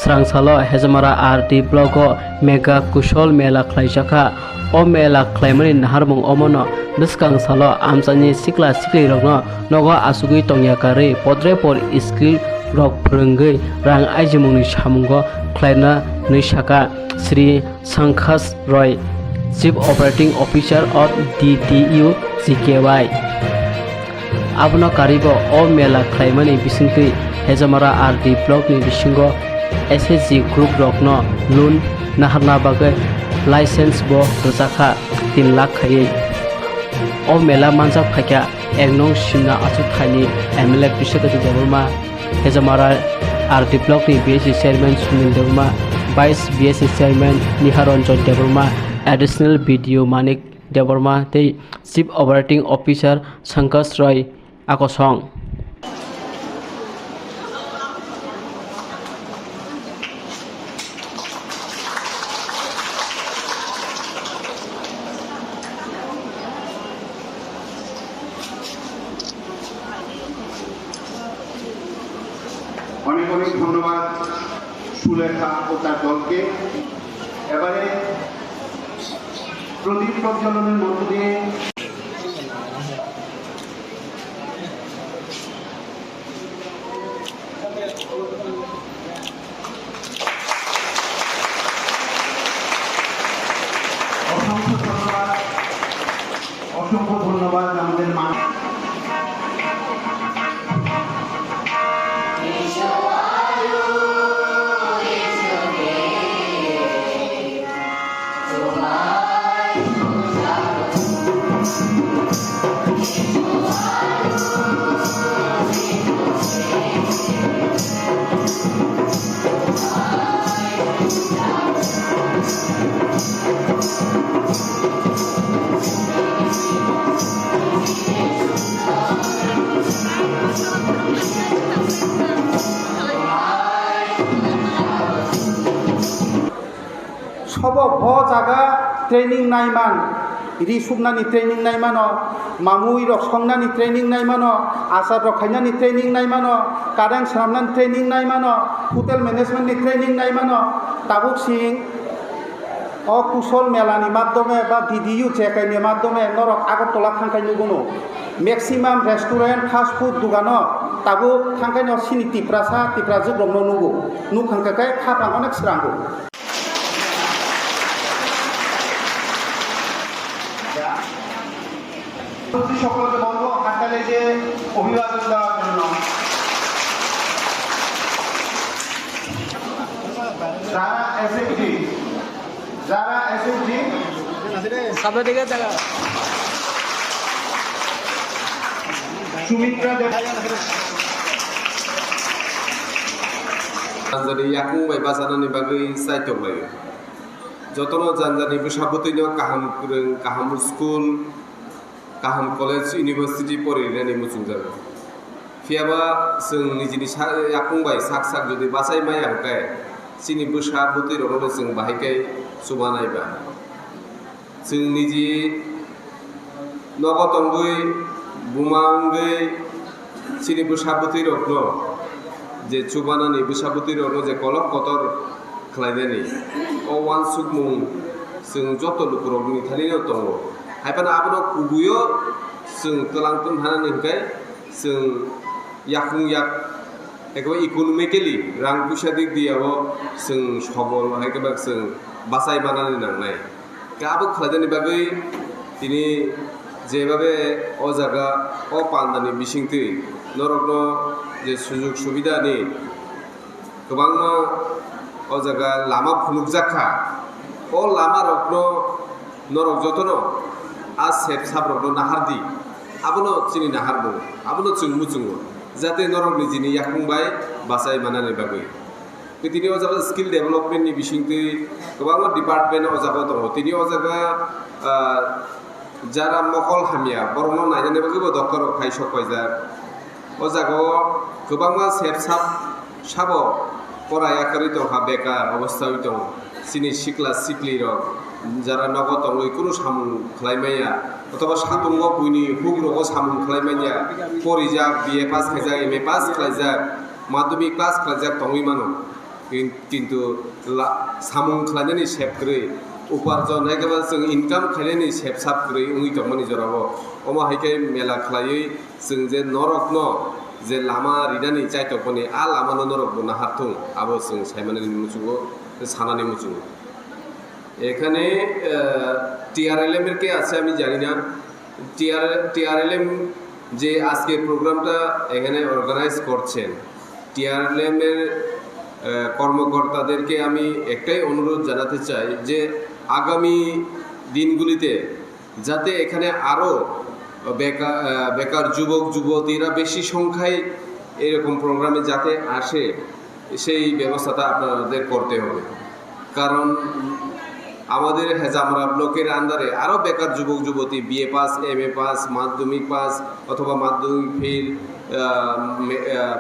Srangsalo Hezamara RT Blogo Mega Kushol Mela Klaijaka O Mela Klaimani Naharmung Omono Biskang Salo Amsani Sikla Sikli Rogno Nogo Asugui Tongyakari Podre Por Iskil Rok Prungai Rang Aijimuni Shamungo Klaina Nishaka Sri Sankhas Roy Chief Operating Officer of DTU CKY Abno Karibo O Mela Klaimani Bisingki Hezamara RT Blog ni Bisingo SSG Group Rokno Loan Naharna Bagai License Bo Rosaka 3 lakh Khaye O Mela Manjak Phakya Egnong Shimna Achu Khani MLA Bishaka Deburma Hezamara RT Blog ni BSC Chairman Sunil Deburma Vice BSC Chairman Niharanjan Deburma Additional BDO Manik Deburma Te Chief Operating Officer Sankas Roy Akosong অনেক অনেক ধন্যবাদ সুলেখা ও তার দলকে। এবারে প্রদীপ প্রজ্বলনের মধ্য দিয়ে অসংখ্য ধন্যবাদ আমাদের মা সব ভ জায়গা ট্রেনিং নাইমান রিসুবনানি ট্রেনিং নাইমানো মামুই রক সংনানি ট্রেনিং নাইমানো আচার রখাইনানি ট্রেনিং নাইমানো কারেন্ট সামনানি ট্রেনিং নাইমানো হোটেল ম্যানেজমেন্টনি ট্রেনিং নাইমানো তাবুক সিং অ কুশল মেলানি মাধ্যমে বা DDU চেকাইনি মাধ্যমে নরক আগরতলা থাঙ্কাইনি গুনো ম্যাক্সিমাম রেস্টুরেন্ট ফাস্ট ফুড দোকানো তাবুক থাঙ্কাইনি সিনি টিপ্রাসা টিপ্রাজু ব্রহ্ম নুগো নুখাঙ্কাকাই খাপাং অনেক স্রাঙ্গো সকলকে বলবো হাততালি দিয়ে অভিবাদন দেওয়ার জন্য। যারা SSG সামনে দিকে জায়গা সুমিত্রা जानजानि याकुंबाय बाजानानि बागै साइटलायो जतनो जानजानि बैसाबुतैनो काहाम फोरों काहाम स्कुल काहाम कलेज इउनिभार्सिटी फरायनानै मुसुंजागोन फियाबा जों निजिनि याकुंबाय साक साक जुदि बासाय मायांखाय सिनि बैसाबुतैरनो जों बाहायखाय सुबानायबा जों निजि नगतंगै बुमांगै सिनि बैसाबुतैरनो जे चुबानानि बैसाबुतैरनो जे कलक कतर खालायनानै अ वान सुकमुं जों जत लुकुरनि थालिनो दङ हायफाना आबनो कुबुयो जों तलांतुन हानानिखाय जों याकुं याक एकेबा इकोनमिकेलि रां फैसा दिग दियाबो जों सबल हायकेबा जों बासाय बानानै नांनाय गाबो खालायनायनि बागै दिनै जेभाबे अ जागा अ पान्दानि बिसिंथि नरकनो जे सुजुग सुबिदानि गोबां अ जागा लामा फुनुक जाखा अ लामा रकनो नरक जतनो आ सेब साब रकनो नाहारदि आबनो चिनि नाहारबो आबनो जों मुजुङो जाहाथे नरक निजिनि याकुंबाय बासाय मानानै बागै तिनि अ जागा स्किल डेभेलपमेन्टनि बिसिंथि गोबां डिपार्टमेन्ट अ जागा दङ तिनि अ जागा যারা মকল হামিয়া বরং নাইজানে বাগैबो डक्टर खाय सकयजा अ जागाव गोबां सेबसाब साबो फरायाखै दंहा बेकार अबस्थायाव दं सिनि सिक्ला सिक्लि रक যারা নগদ কোনো সামুং খালাইমাইয়া অথবা সাতঙ্গ বুইনি হুগ্রগ সামুং খালাইমাইয়া পরিজাক বিএ পাস খাইজাক এমএ পাস খাইজাক মাধ্যমিক পাস খাইজাক তংই মানো কিন্তু সাमुं खालायनायनि सेबग्रै उपार्जन एकेबारे जों इनकाम खालायनायनि सेब साबग्रै उंनि दंमोन जराबो अमा हायके मेला खालायै जों जे नरक जे लामा रिदानि जायतकनि आ लामानो नरक बना हारथुं आबो जों सायमानि मुचुगो सानानि मुचुगो এখানে টিআরএলএম এর কে আছে আমি জানি না টিআরএলএম যে আজকে প্রোগ্রামটা এখানে অর্গানাইজ করছেন টিআরএলএম এর কর্মকর্তাদেরকে আমি একটাই অনুরোধ জানাতে চাই যে আগামী দিনগুলিতে যাতে এখানে আরও বেকার যুবক যুবতীরা বেশি সংখ্যায় এরকম প্রোগ্রামে যাতে আসে সেই ব্যবস্থাটা আপনাদের করতে হবে কারণ আমাদের হেজামরা ব্লকের আন্ডারে আরও বেকার যুবক যুবতী বিএ পাস এমএ পাস মাধ্যমিক পাস অথবা মাধ্যমিক ফেল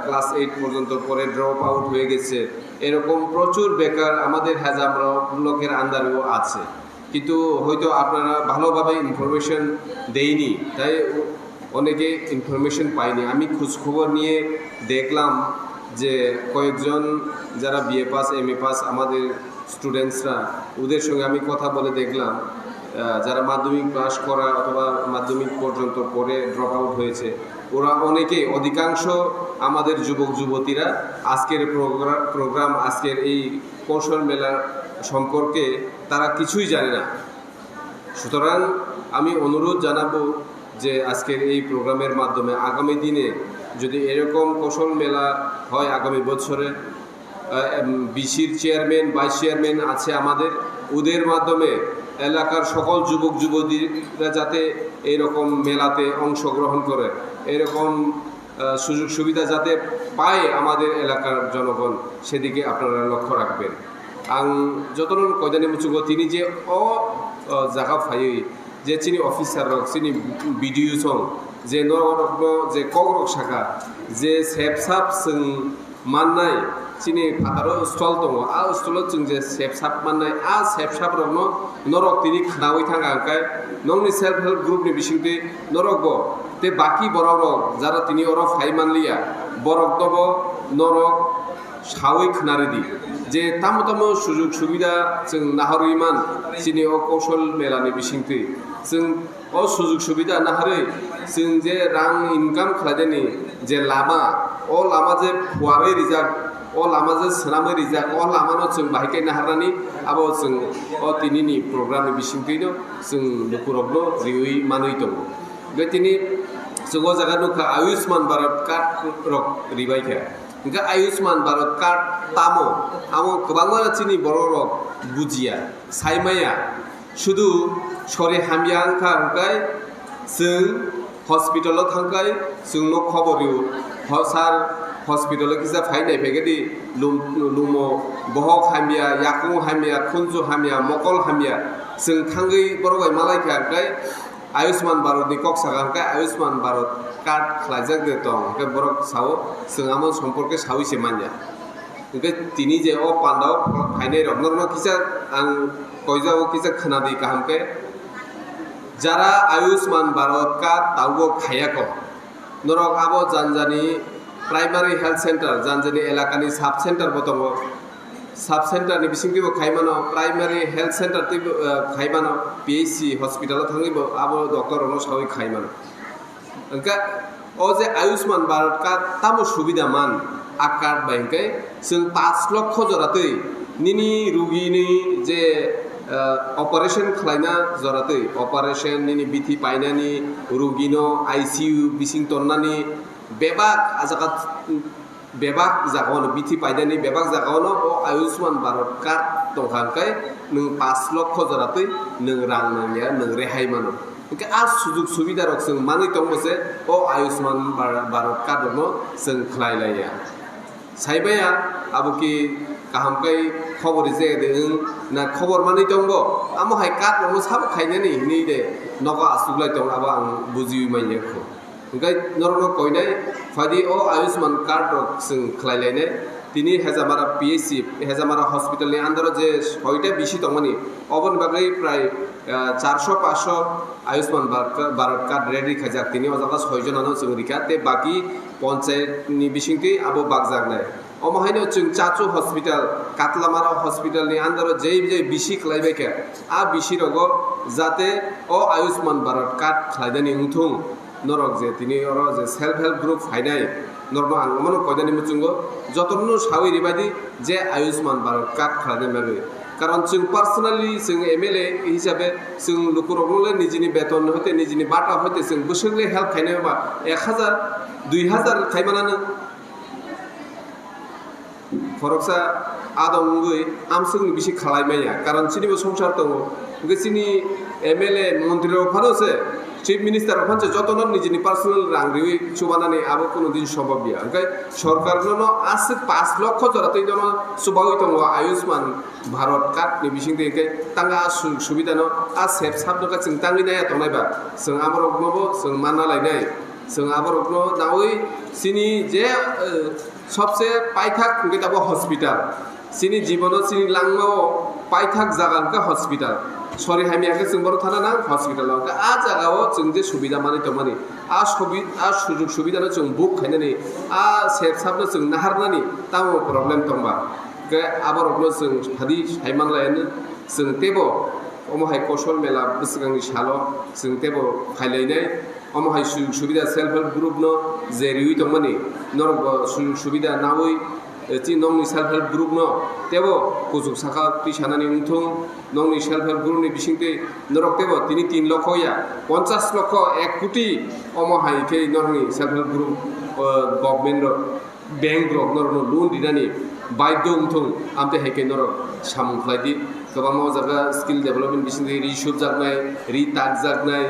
ক্লাস 8 পর্যন্ত পরে ড্রপ আউট হয়ে গেছে এরকম প্রচুর বেকার আমাদের হেজামরা ব্লকের আন্ডারেও আছে কিন্তু হয়তো আপনারা ভালোভাবে ইনফরমেশন দেয়নি তাই অনেকে ইনফরমেশন পায়নি আমি খোঁজখবর নিয়ে দেখলাম যে কয়েকজন যারা বিএ পাস এমএ পাস আমাদের স্টুডেন্টসরা ওদের সঙ্গে আমি কথা বলে দেখলাম যারা মাধ্যমিক পাস করা অথবা মাধ্যমিক পর্যন্ত পরে ড্রপ আউট হয়েছে ওরা অনেকে অধিকাংশ আমাদের যুবক যুবতীরা আজকের প্রোগ্রাম আজকের এই কৌশল মেলা সম্পর্কে তারা কিছুই জানে না সুতরাং আমি অনুরোধ জানাবো যে আজকের এই প্রোগ্রামের মাধ্যমে আগামী দিনে যদি এরকম কৌশল মেলা হয় আগামী বছরে বিসির চেয়ারম্যান ভাইস চেয়ারম্যান আছে আমাদের ওদের মাধ্যমে এলাকার সকল যুবক যুবতীরা যাতে এইরকম মেলাতে অংশগ্রহণ করে এরকম সুযোগ সুবিধা যাতে পায় আমাদের এলাকার জনগণ সেদিকে আপনারা লক্ষ্য রাখবেন आं जतन कयदानि मुचुगो तिनि जे अ जागा फायै जे चिनि अफिसार रक चिनि भिडिअ सं जे नरक जे कग्रक शाखा जे सेबसाब जों माननाय चिनि फातारो स्टल दङ आ स्टल जों जे सेबसाब माननाय आ सेबसाब रकनो नरक तिनि खानावै थांगांखाय नंनि सेल्फ हेल्प ग्रुपनि बिसिंति नरक ब ते बाकी बरक जारा तिनि अर फाइ मानलिया बरक दब नरक सावै खोनारेदि जे तामो तामो सुजुग सुबिदा जों नाहरैमान चिनि अ कौशल मेलानि बिसिंति जों अ सुजुग सुबिदा नाहरै जों जे रां इनकाम खालायनायनि जे लामा अ लामा जे फुवारै रिजार्भ अ लामा जे सोनामै रिजार्भ अ लामानो जों बाहायके नाहरनानै आबो जों अ तिनिनि प्रग्रामनि बिसिंतिनो जों दुखुरबनो रियै मानै दङ बे तिनि जों अ जागा नुखा आयुष्मान भारत कार्ड रक रिबायखे इनका आयुष्मान भारत कार्ड तामो आमो गोबां चिनि बर' रक बुजिया साइमाया शुधु सरे हामिया आंखा अंखाय जों हस्पिटालाव थांखाय जोंनो खबरिउ सार हस्पिटालाव किजा फाइनाय फेगेदि लुमो बहक हामिया याकुं हामिया खुनजु हामिया मकल हामिया जों थांगै बरगाय मालायखा अंखाय आयुष्मान भारतनि कक्सागांखाय आयुष्मान भारत कार्ड खालायजाक दे दं ओमफ्राय बरक साव जों आमो सम्पर्के सावैसे मानिया ओमफ्राय तिनि जे अ पान्डाव फाइनाय रक नरनो किसा आं कयजाव किसा खोनादै गाहामके যারা आयुष्मान भारत कार्ड तावबो खायाको नरक आबो जानजानि प्राइमारि हेल्थ सेन्टार जानजानि एलाकानि साब सेन्टार बतंग साब सेन्टारनि बिसिंथिबो खायमानो प्राइमारि हेल्थ सेन्टार तिबो खायमानो पिएचसि हस्पिटालाव थाङैबो आबो डक्टर अनो सावै खायमानो ओंका अ जे आयुष्मान भारत कार्ड तामो सुबिदा मान आ कार्ड बायंकै जों 5 लाख जरातै निनि रुगिनि जे अपारेशन खालायना जरातै अपारेशन निनि बिथि पाइनानि रुगिनो आईसीयू बिसिंतननानि बेबाक आजाका बेबाक जागावनो बिथि पाइनानि बेबाक जागावनो अ आयुष्मान भारत कार्ड दंखांखाय नों 5 लाख जरातै नों रां नांया नों रेहाय मानो ओंका आ सुजुग सुबिदा रक जों मानै दंबोसे अ आयुष्मान भारत कार्ड दङ जों खालायलाया साइबाया आबुकि गाहामखाय खबर जे दें ना खबर मानै दंबो आमहाय कार्ड दङ साब खायनानि नै दे नगा आसुगलाय दं आबा आं बुजि मायनेखौ ओंखाय नरनो कयनाय फादि अ आयुष्मान कार्ड रक जों खालायलायनाय तिनि हेजामारा पिएचसि हेजामारा हस्पिटालनि आन्दाराव जे 6टा बिसि दंमोन अबन बागै प्राय 400-500 आयुष्मान भारत कार्ड रेडी खाजाक तिनि अजागा 6 जनानो जों रिखा ते बाकी पन्चायतनि बिसिंथि आबो बागजागनाय अमहायनो जों चाचु हस्पिटाल कातलामारा हस्पिटालनि आन्दाराव जे बिसि खालायबायखे आ बिसि रगो जाते अ आयुष्मान भारत कार्ड खालायदानि उथुं नरक जे तिनि अर जे सेल्फ हेल्प ग्रुप फायनाय नरनो आंगमनो कयदानि मुचुंगो जतनो सावि रिबायदि जे आयुष्मान भारत कार्ड खालायनाय माबे कारण जों पार्सनेलि जों एमएलए हिसाबै जों लुकुरगले निजिनि बेतन हते निजिनि बाटा हते जों बोसोरनि हेल्प खायनायबा 1000 2000 खायमानानो फरकसा आदंगै आमसोंनि बिसि खालायमाया कारण सिनिबो संसार दङ गसिनि एमएलए मन्त्रि फानोसे चिफ मिनिस्टार फानसे जतन निजिनि पार्सनेल रांरि सुबानानै आबो कोनो दिन सम्भव बिया ओंखाय सरकारनो आसे 5 लाख जरातै दङ सुबावै दङ आयुष्मान भारत कार्ड नि बिसिंदे ओंखाय तांगा सुबिदानो आ सेफ साबनो जों तांनि नाया दंनायबा जों आबरकनोबो जों मानना लायनाय जों आबरकनो नावै सिनि जे सबसे पाइथाक गैताबो हस्पिटाल सिनि जीवनो सिनि लांगो पाइथाक जागानका हस्पिटाल सरि हामियाके जों बर थाना ना हस्पिटाल आ जागाव जों जे सुबिदा माने त माने आ सुजुग सुबिदानो जों बुक खायनानै आ सेफ साबनो जों नाहारनानै तामो प्रब्लेम दंबा के आबरकनो जों हादि हायमान लायनो जों तेबो अमहाय कौशल मेला बिसगांनि साल जों तेबो फायलायनाय अमहाय सुबिदा सेल्फ हेल्प ग्रुप न जे रिउ दंमानि नर सुबिदा नावै ति नंनि सेल्फ हेल्प ग्रुप न तेबो कुजुक साखा पिसानानि उंथुं नंनि सेल्फ हेल्प ग्रुप नि बिसिंते नरक तेबो तिनि 3 लाख या 50 लाख 1 कोटी अमहाय के नरनि self help group government bank रक नरनो लोन दिनानि बायद उंथुं आमते हेके नरक सामुखलायदि गोबां मावजाग्रा स्किल डेभेलपमेन्ट बिसिंते रिसुब जागनाय रिटाक जागनाय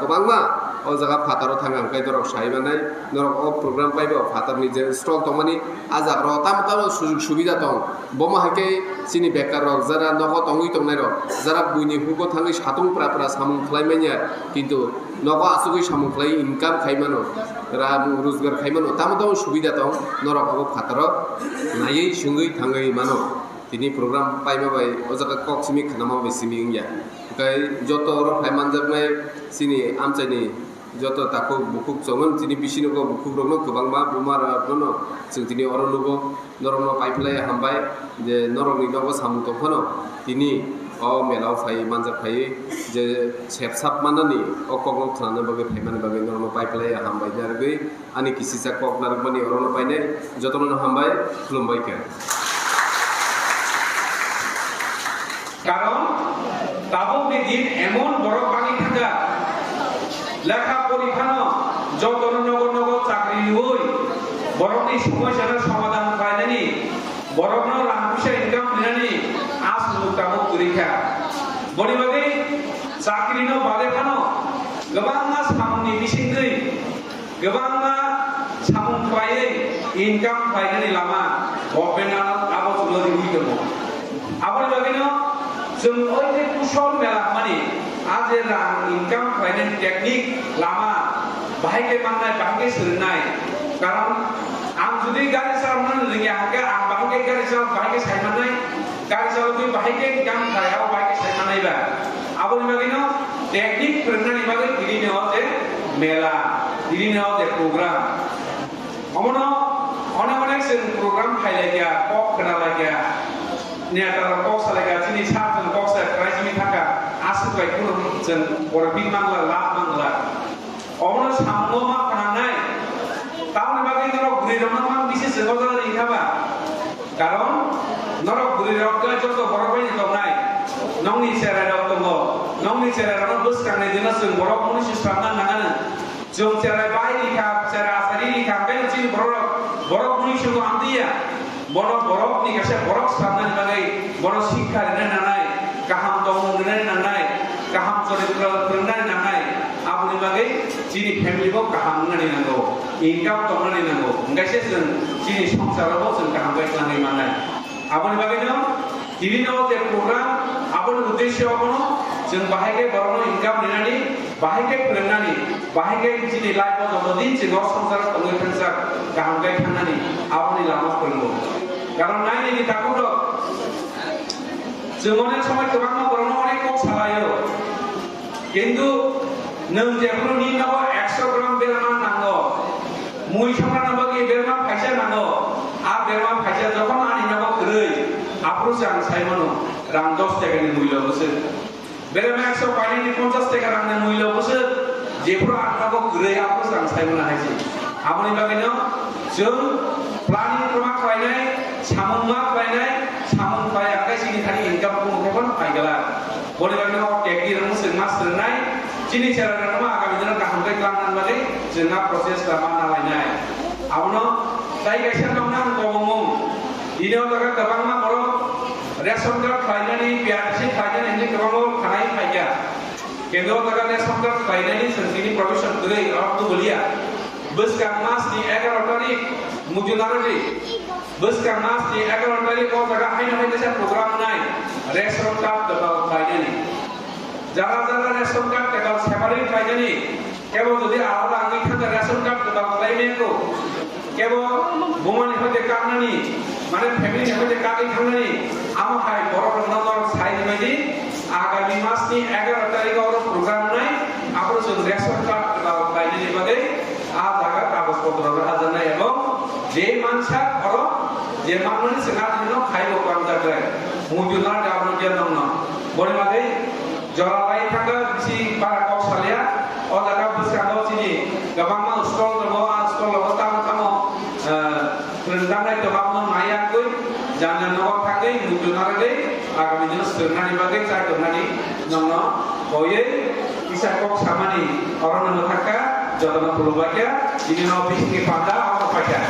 गोबां मा ओ जगह फाताराव थाङा ओंखाय दरक सायबानाय नरक अ प्रग्राम पाइबो फातारनि जे स्टक दंमानि आजा र ताम सुजुग सुबिदा दं बमा हाके सिनि बेकार रक जारा नगद दंगै दंनाय रक जारा बुइनि हुगो थाङै सातुं प्राप्रा सामुं खलायमानिया किन्तु नग आसुगै सामुं खलाय इनकाम खायमानो राम रोजगार खायमानो ताम सुबिदा दं नरक अब फाताराव नायै सुङै थाङै मानो तिनि प्रग्राम पाइमाबाय ओ जगह कक सिमि खानामा बेसिमि इंया ओंखाय जत र फायमान जाबनाय सिनि आमचाइनि जत ताको बुकुक जमन तिनि बिसिनोगो बुकुक रनो गोबां मा बुमार रनो जों तिनि अरनोगो नरनो पाइपलाय हामबाय जे नरनि नगो सामु तफनो तिनि अ मेलाव फाय मानजाब फाय जे सेफसाब मानानि अ कगन खालामनो बागे फायमान बागे नरनो पाइपलाय हामबाय जारगै आनि किसिसा कक नारगमानि अरनो पाइनाय जतनो हामबाय खुलुमबाय के কারণ তাবক দিন এমন বড় বাকি থাকা লেখা পরীক্ষানো যত নগর নগর চাকরি হই বরং এই সমস্যার সমাধান পাইনি বরং রাং পয়সা ইনকাম নিনানি আজ তাবক পরীক্ষা বড়িবাগে চাকরি ন বাদে খানো गोबां सामुनि बिसिंगै गोबां सामुं पायै इनकाम पायनायनि लामा गभर्नमेन्टआ आबो जुलि दङ आबो बागैनो जों ओइजे कुशल मेला माने आज रां इनकाम फाइनेन्स टेकनिक लामा बाहायके माननाय बाहायके सोलोंनाय कारण आं जुदि गारि सालायनो रोङि आंके आं बाहायके गारि सालाय बाहायके सायमानाय गारि सालायनो बाहायके गाम थायाव बाहायके सायमानायबा आबो बागैनो टेकनिक फोरोंनायनि बागै दिनै जे मेला दिनै जे प्रग्राम अमनो अनेक जों प्रग्राम फायलायगा कक खोनालायगा नेतार कक सालायगा दिनै साजों कक सालायनि थाखा आसुबाय जों बर'बिन मांला लाब मांला अमनो सामो मा खोनानाय तावनि बागै नरक गुरि रमना मा बिसे जोगाव जानानै थाबा कारण नरक गुरि रक जत बर'बायनि दंनाय नंनि सेरायाव दङ नंनि सेरायाव बोसखांनाय दिना जों बर'क मनिसि सामना नाङानो जों सेराय बायरिखा सेरा आसारिखा बे जों बर'क मनिसिखौ आमदिया बर'कनि गासै बर'क सामनानि बागै बर' शिक्षा लिरनाय नानाय गाहाम दं लिरनाय नानाय गाहाम चरित्र फोरोंनाय नानाय आबुनि बागै जोंनि फेमिलिखौ गाहाम होनानै नांगौ इनकाम दंनानै नांगौ ओंखायसो जों जोंनि संसाराव जों गाहाम गायख्लाङै मानाय आबुनि बागैनो दिनैनो जे प्रग्राम आबुनि उद्देश्यआवनो जों बाहायके बर'नो इनकाम लिरनानै बाहायके फोरोंनानै बाहायके जोंनि लाइफआव जदि जों संसाराव दङै फेन्सार गाहाम गायखांनानै आबुनि लामा फोरोंगौ कारण नायनायनि थाखौथ' जों अनेक समय गोबां बर'नो अनेक कक सालायो किन्तु नों जेखुनु निनाव 100 ग्राम बेरामा नांगौ मुइ संना नांगौ बेरामा फैसा नांगौ আর বেমা ফাইসা যখন আনি নামক রই আপরু চাং সাইমনো রাং 10 টাকাनि মূল্য বসে বেরেমা 100 পাইনি 50 টাকা রাংনি মূল্য বসে যেপুর আনাবো রই আপরু চাং সাইমনো হাইছে আপনি বাগেনো जों প্লানিং প্রমা খাইনাই সামুমা খাইনাই সামুম খাই আকাই সিনি খানি ইনকাম কো মুখেবন ফাইগলা বলি বাগেনো টেকনি রং जों মাস্টার নাই চিনি সেরানা নামা আগামী দিন কাহাম কাই ক্লামান বাদে जोंना প্রসেস লামা নালাইনাই आवनो ताई गाइसा दंना गममु दिनो लगा गोबांमा बर रेशन कार्ड खायनानि पिआरसी खायनानि नि गोबां खानाय फाइया केन्द्र लगा रेशन कार्ड खायनानि संसिनि प्रविशन गै अरब दुलिया बसका मास नि 11 तारिख मुजुनारनि बसका मास नि 11 तारिख को जगह हाइना हाइना प्रोग्राम नाय रेशन कार्ड दबा खायनानि যারা যারা রেশন কার্ড কেবল সেপারেট খাইজানি কেবল যদি আলাদা আঙ্গি থাকে রেশন কার্ড কেবল খাইনেকো কেবল বোমানি হতে কারনানি মানে ফ্যামিলি হতে কাগি খানানি আমা হাই বড় নজর সাইড মেদি আগামী মাসনি 11 তারিখ ওর প্রোগ্রাম নাই আপনি যদি রেশন কার্ড কেবল খাইজানি বাদে আ জায়গা কাগজপত্র রাখা নাই এবং যে মানসা ওর যে মানুষ সেনা দিন খাইব কাম যাবে মুজুনার ডাবল জেন ন বড় মাদে জরালাই থাকা BC para kok salia o daga buskano sini gabang ma stol do stol lo tam tamo rendang nai to bang maya koi jangan no thakai mujunar ge agami din sernani bagai sa donani nomno boye isa kok samani orang no thaka jodana pulubakya ini no bisni pada apa paja